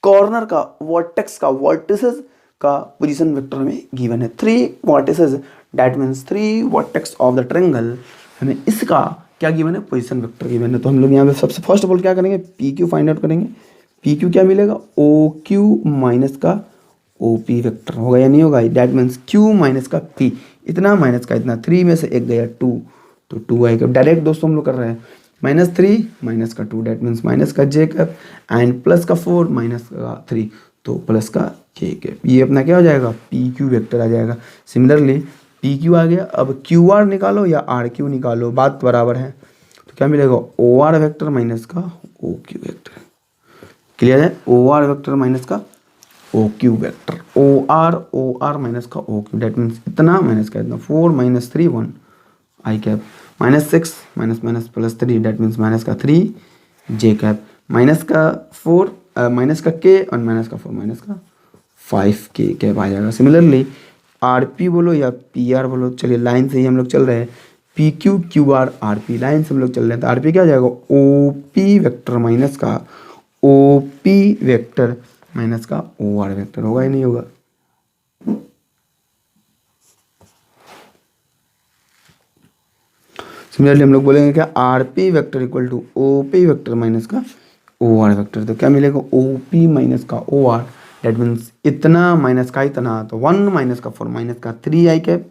कॉर्नर का वर्टेक्स का वर्टिसेस का पोजीशन वेक्टर हमें गिवन है। 3 vertices, that means 3 vertex of the triangle, हमें इसका क्या गिवन है, पोजीशन वेक्टर गिवन है। तो हम लोग यहाँ पे सबसे फर्स्ट ऑफ ऑल क्या करेंगे, पी क्यू फाइंड आउट करेंगे। पी क्यू क्या मिलेगा, ओ क्यू माइनस का ओ पी वेक्टर होगा या नहीं होगा, दैट मीन्स क्यू माइनस का पी, इतना माइनस का इतना, 3 में से एक गया 2, तो 2 आएगा। डायरेक्ट दोस्तों हम लोग कर रहे हैं -3 माइनस का 2, दैट मीन्स माइनस का j कैप एंड प्लस का 4 माइनस का 3, तो प्लस का k कैप। ये अपना क्या हो जाएगा, पी क्यू वेक्टर आ जाएगा। सिमिलरली पी क्यू आ गया, अब क्यू आर निकालो या आर क्यू निकालो, बात बराबर है, तो क्या मिलेगा, ओ आर वेक्टर माइनस का ओ क्यू वेक्टर। क्लियर है, ओ आर वेक्टर माइनस का O Q vector, O R minus का ओ क्यू, डेट मीन्स इतना माइनस का इतना, 4 - 3 1 i cap -6 minus minus plus 3, that means minus का 3 जे cap minus का 4 minus का के और माइनस का 4 माइनस का 5 के कैप आ जाएगा। सिमिलरली आर पी बोलो या पी आर बोलो, चलिए लाइन से ही हम लोग चल रहे हैं, P Q Q R R P, line से हम लोग चल रहे हैं, तो आर पी क्या हो जाएगा, ओ पी वेक्टर माइनस का ओ पी वेक्टर माइनस का ओ आर वेक्टर, होगा या नहीं होगा। सिमिलरली हम लोग बोलेंगे क्या, R P vector equal to O P vector minus का ओ आर वैक्टर। तो क्या मिलेगा, ओ पी माइनस का ओ आर, डेट मीन्स इतना माइनस का इतना, तो 1 माइनस का 4 माइनस का 3 आई कैप,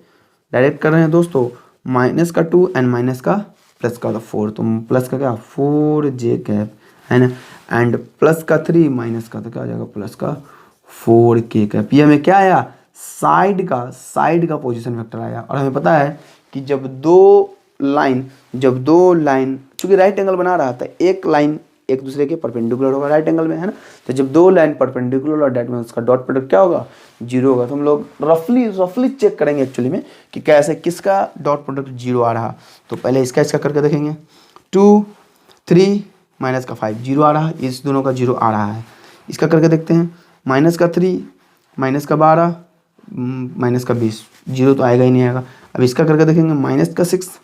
डायरेक्ट कर रहे हैं दोस्तों, माइनस का 2 एंड माइनस का प्लस का 4, तो प्लस का क्या 4 जे कैप है ना, एंड प्लस का 3 माइनस का तो क्या हो जाएगा प्लस का 4 के कैप। ये हमें क्या आया, साइड का पोजीशन वेक्टर आया। और हमें पता है कि जब दो लाइन चूंकि राइट एंगल बना रहा था, एक लाइन एक दूसरे के परपेंडिकुलर होगा राइट एंगल में, है ना, तो जब दो लाइन परपेंडिकुलर और डेट मीन्स उसका डॉट प्रोडक्ट क्या होगा, 0 होगा। तो हम लोग रफली चेक करेंगे एक्चुअली में कि कैसे किसका डॉट प्रोडक्ट 0 आ रहा। तो पहले इसका करके देखेंगे, 2 3 माइनस का 5 0 आ रहा है, इस दोनों का 0 आ रहा है। इसका करके देखते हैं, माइनस का 3 माइनस का 12 माइनस का 20, 0 तो आएगा ही नहीं आएगा। अब इसका करके देखेंगे, माइनस का 6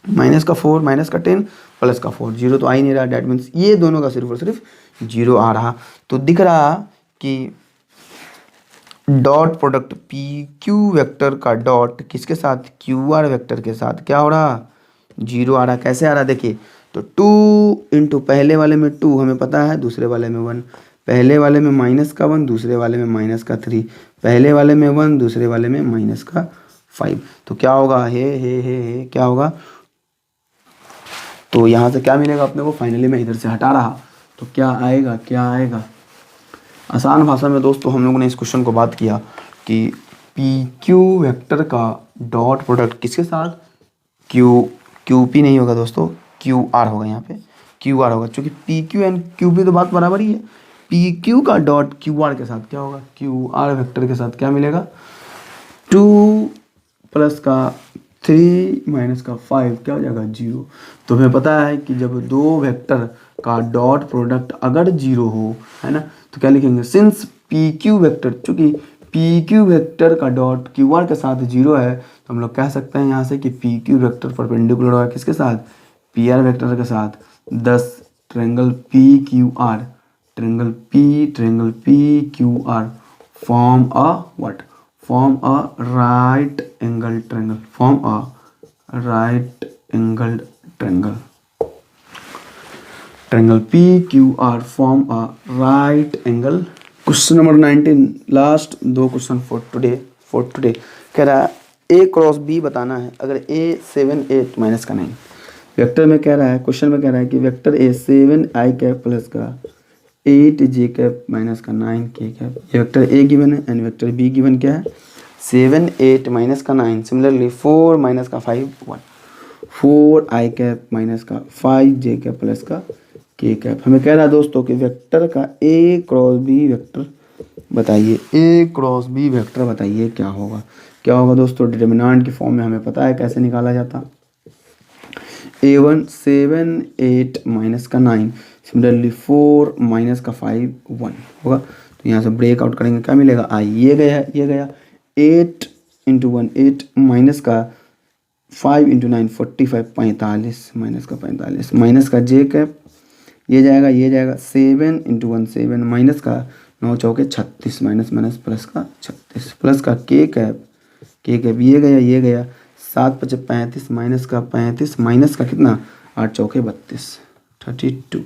माइनस का 4 माइनस का 10 प्लस का 4, 0 तो आ ही नहीं रहा, डेट मीन्स ये दोनों का सिर्फ और सिर्फ 0 आ रहा। तो दिख रहा कि dot product P Q vector का डॉट किसके साथ, क्यू आर वेक्टर के साथ क्या हो रहा, 0 आ रहा। कैसे आ रहा देखिए, तो 2 इंटू पहले वाले में 2 हमें पता है, दूसरे वाले में 1, पहले वाले में माइनस का 1 दूसरे वाले में माइनस का 3, पहले वाले में 1 दूसरे वाले में माइनस का 5, तो क्या होगा, हे क्या होगा, तो यहाँ से क्या मिलेगा अपने को, फाइनली मैं इधर से हटा रहा तो क्या आएगा। आसान भाषा में दोस्तों हम लोगों ने इस क्वेश्चन को बात किया कि पी क्यू वेक्टर का डॉट प्रोडक्ट किसके साथ, क्यू पी नहीं होगा दोस्तों, क्यू आर होगा, यहाँ पे क्यू आर होगा, क्योंकि P Q and Q P तो बात बराबर ही है। पी क्यू का डॉट क्यू आर के साथ क्या होगा, क्यू आर वेक्टर के साथ क्या मिलेगा, 2 प्लस का 3 माइनस का 5 क्या हो जाएगा 0। तो हमें पता है कि जब दो वेक्टर का डॉट प्रोडक्ट अगर 0 हो, है ना, तो क्या लिखेंगे, सिंस पी क्यू वेक्टर, चूंकि पी क्यू वेक्टर का डॉट क्यू आर के साथ 0 है, तो हम लोग कह सकते हैं यहाँ से कि पी क्यू वेक्टर परपेंडिकुलर होगा किसके साथ, पी आर वेक्टर के साथ। 10 triangle P Q R, triangle P Q R form a what, form a right angled triangle, form a right angled triangle, triangle PQR form a right angle। Question number 19, last 2 question for today कह रहा है A cross B बताना है। अगर A 7 8 minus का 9 vector में कह रहा है, क्वेश्चन में कह रहा है कि vector A 7 I cap plus का 8 जे कैप माइनस का 9 के कैप, ये वेक्टर A गिवन है एंड वेक्टर B गिवन क्या है, 7 8 माइनस का 9, सिमिलरली 4 माइनस का 5 1, 4 आई कैप माइनस का 5 जे कैप प्लस का के कैप। हमें कह रहा है दोस्तों कि वेक्टर का A क्रॉस B वेक्टर बताइए, A क्रॉस B वेक्टर बताइए क्या होगा दोस्तों। डिटर्मिनेंट की फॉर्म में हमें पता है कैसे निकाला जाता, A1 7 8 माइनस का 9, सिमिलरली 4 माइनस का 5 1 होगा। तो यहाँ से ब्रेक आउट करेंगे, क्या मिलेगा, आई ये गया 8 इंटू 1 8 माइनस का 5 इंटू 9 45 45 माइनस का 45 माइनस का जे कैप ये जाएगा 7 इंटू 1 7 माइनस का 9 चौके 36 माइनस प्लस का 36 प्लस का के कैप ये गया 7 5 35 माइनस का 35 माइनस का कितना 8 चौके 32 32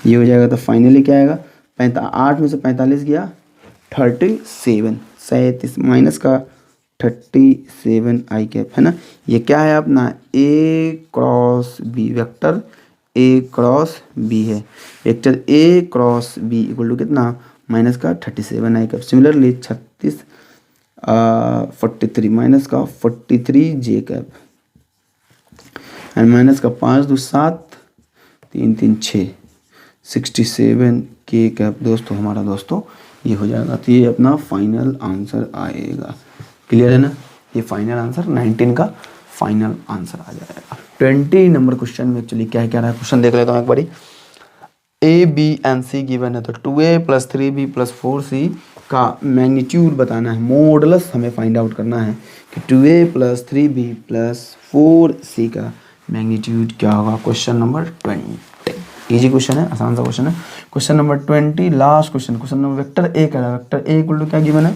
ये हो जाएगा। तो फाइनली क्या आएगा, 8 में से 45 गया 37 माइनस का 37 आई कैप, है ना। ये क्या है अपना A cross B vector, A cross B है, vector A cross B equal to कितना माइनस का 37 आई कैप, सिमिलरली 43 माइनस का 43 जे कैप एंड माइनस का 5 2 7 3 3 6 67 के कैप दोस्तों हमारा दोस्तों ये हो जाएगा। तो ये अपना फाइनल आंसर आएगा, क्लियर है ना, ये फाइनल आंसर 19 का फाइनल आंसर आ जाएगा। 20 नंबर क्वेश्चन में एक्चुअली क्या रहा है, क्वेश्चन देख लेता हूँ एक बारी। A B and C given है, तो 2A plus 3B plus 4C का मैग्नीट्यूड बताना है, मॉडुलस हमें फाइंड आउट करना है कि 2A plus 3B plus 4C का मैग्नीट्यूड क्या होगा। क्वेश्चन नंबर 20 इजी क्वेश्चन है, आसान सा क्वेश्चन है। Question number 20 last question number vector A कह रहा है, वेक्टर A इक्वल टू क्या गिवन है,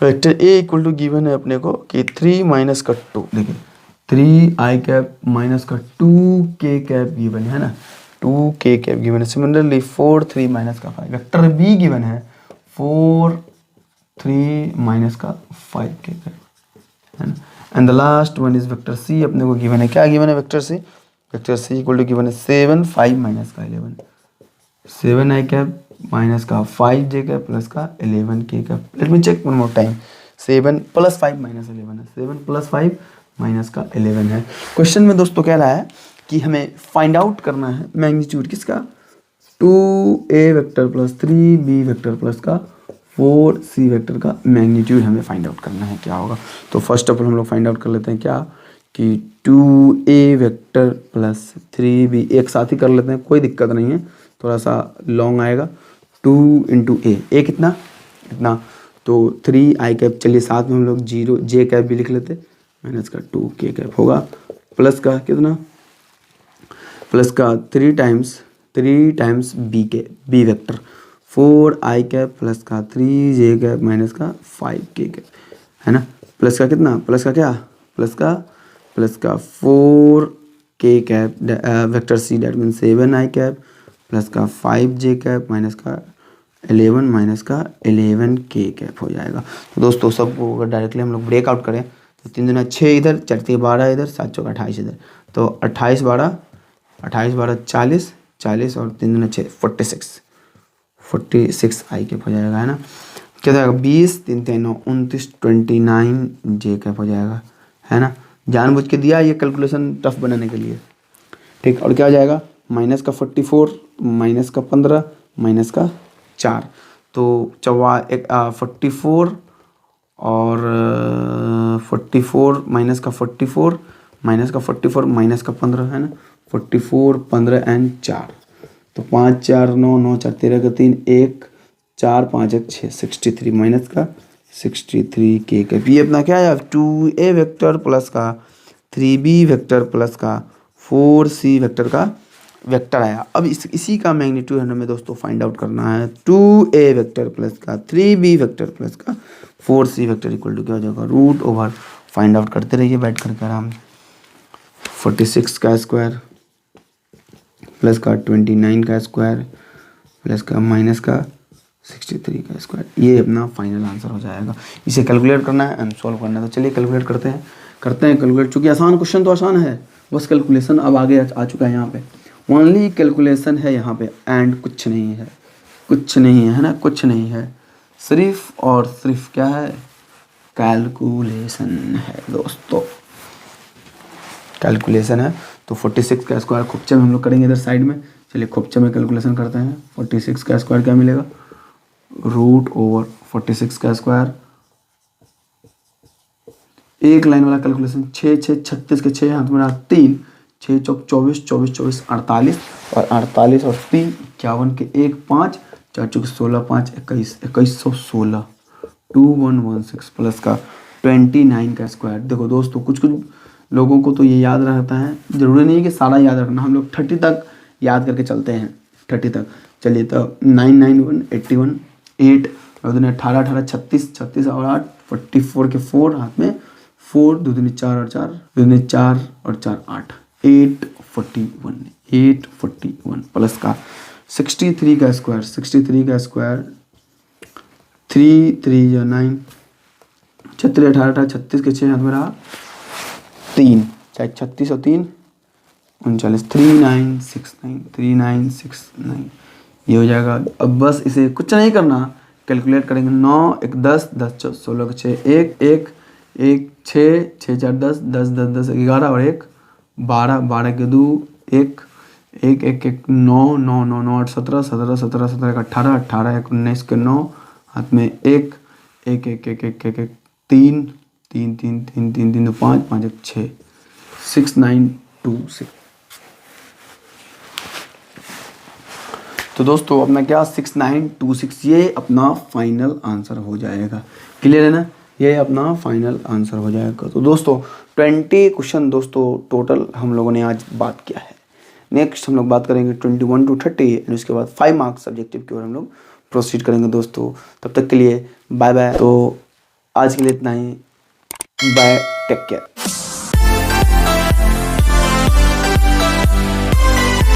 vector A equal to given है अपने को कि 3 माइनस का 2, देखिए 3i कैप माइनस का 2k कैप गिवन है ना, 2k कैप गिवन है। सिमिलरली 4 3 माइनस का 5 वेक्टर बी गिवन है 4 3 माइनस का 5k कैप है ना। And the last one is vector C अपने को गिवन है, क्या गिवन है vector C? Vector C equal to given है 7 5 माइनस का 11, 7i कैप माइनस का 5j कैप प्लस का 11k cap. Let me check one more time, 7 plus 5 minus 11 है, 7 प्लस 5 माइनस का 11 है। क्वेश्चन में दोस्तों कह रहा है कि हमें फाइंड आउट करना है मैग्नीट्यूड किसका, 2a vector plus 3b vector plus का 4c वेक्टर का मैग्नीट्यूड हमें फाइंड आउट करना है, क्या होगा। तो फर्स्ट ऑफ ऑल हम लोग फाइंड आउट कर लेते हैं क्या कि 2a वेक्टर प्लस 3b एक साथ ही कर लेते हैं, कोई दिक्कत नहीं है, थोड़ा सा लॉन्ग आएगा। 2 इंटू ए कितना इतना, तो 3i कैप, चलिए साथ में हम लोग 0j कैप भी लिख लेते, माइनस का 2k कैप होगा, प्लस का कितना, प्लस का 3 times B vector 4i cap plus का 3j कैप माइनस का 5k कैप है ना, प्लस का कितना, प्लस का क्या, प्लस का 4k cap vector C that mean 7i cap plus का 5j कैप माइनस का 11k कैप हो जाएगा। तो दोस्तों सबको अगर डायरेक्टली हम लोग ब्रेकआउट करें तो 3 दूना 6 इधर, 4 3 12 इधर, 7 चौका 28 इधर, तो 28 12 40 और 3 दूना 6 46 आई कैप हो जाएगा है ना। क्या जाएगा 20 3 3 9 29 29 जे कैप हो जाएगा है ना। जानबूझ के दिया ये कैलकुलेशन टफ बनाने के लिए, ठीक। और क्या हो जाएगा माइनस का 44 माइनस का 15 माइनस का 4, तो 44 और 44 माइनस का 44 माइनस का 44 माइनस का 15 है ना, 44 15 एंड 4, तो 5 4 9 9 4 13 का 3 1 4 5 1 6 63 माइनस का 63k का। ये अपना क्या है 2a वेक्टर प्लस का 3b वेक्टर प्लस का 4c वेक्टर का वेक्टर आया। अब इसी का मैग्नीट्यूड हमें दोस्तों फाइंड आउट करना है, 2a वेक्टर प्लस का 3b वेक्टर प्लस का 4c वेक्टर इक्वल टू क्या हो जाएगा रूट ओवर, फाइंड आउट करते रहिए बैठ करके आराम। 46 का स्क्वायर प्लस का 29 का स्क्वायर प्लस का माइनस का 63 का स्क्वायर, ये अपना फाइनल आंसर हो जाएगा। इसे कैलकुलेट करना है एंड सॉल्व करना है, तो चलिए कैलकुलेट करते हैं कैलकुलेट। चूँकि आसान क्वेश्चन तो आसान है, बस कैलकुलेशन अब आगे आ चुका है, यहाँ पे ओनली कैलकुलेशन है यहाँ पे, एंड कुछ नहीं है, कुछ नहीं है ना, कुछ नहीं है, सिर्फ और सिर्फ क्या है कैलकुलेशन है दोस्तों, कैलकुलेशन है। तो 46 का स्क्वायर खुपचे में हम लोग करेंगे इधर साइड में, चलिए खुपचे में कैलकुलेशन करते हैं। 46 का स्क्वायर क्या मिलेगा रूट ओवर 46 का स्क्वायर, एक लाइन वाला कैलकुलेशन 6 6 36 के 6 हाथ में रहा 3 6 चौक 24 24 24 48 और 48 और 3 51 के 1 5 4 चौक 16 5 21 2116 2116 प्लस का 29 का स्क्वायर। देखो दोस्तों कुछ लोगों को तो ये याद रहता है, ज़रूरी नहीं है कि सारा याद रखना, हम लोग 30 तक याद करके चलते हैं 30 तक। चलिए तो 9 9 1 81 8 और 18 18 36 36 और 8 44 के 4 हाथ में 4 2 दूनी 4 और 4 2 दूनी 4 और 4 8 841 प्लस का 63 का स्क्वायर 3 3 या 9 36 18 18 36 के 6 हाथ में रहा 3 चाहे 36 और 3 39 3969 ये हो जाएगा। अब बस इसे कुछ नहीं करना, कैलकुलेट करेंगे 9 1 10 10 16 के 6 1 1 1 6 6 4 10 10 10 10 11 और 1 12 12 के 2 1 1 1 1 9 9 9 9 8 17 17 17 17 18 18 1 19 के 9 हाथ में 1 1 1 1 1 1 1 3 3 3 3 3 3 5 5 1 6 6926। तो दोस्तों अपना क्या 6926 ये अपना फाइनल आंसर हो जाएगा, क्लियर है ना, ये अपना फाइनल आंसर हो जाएगा। तो दोस्तों 20 क्वेश्चन दोस्तों टोटल हम लोगों ने आज बात किया है। नेक्स्ट हम लोग बात करेंगे 21 to 30 एंड उसके बाद 5 मार्क्स सब्जेक्टिव की ओर हम लोग प्रोसीड करेंगे दोस्तों। तब तक के लिए बाय बाय। तो आज के लिए इतना ही, बाय, टेक केयर।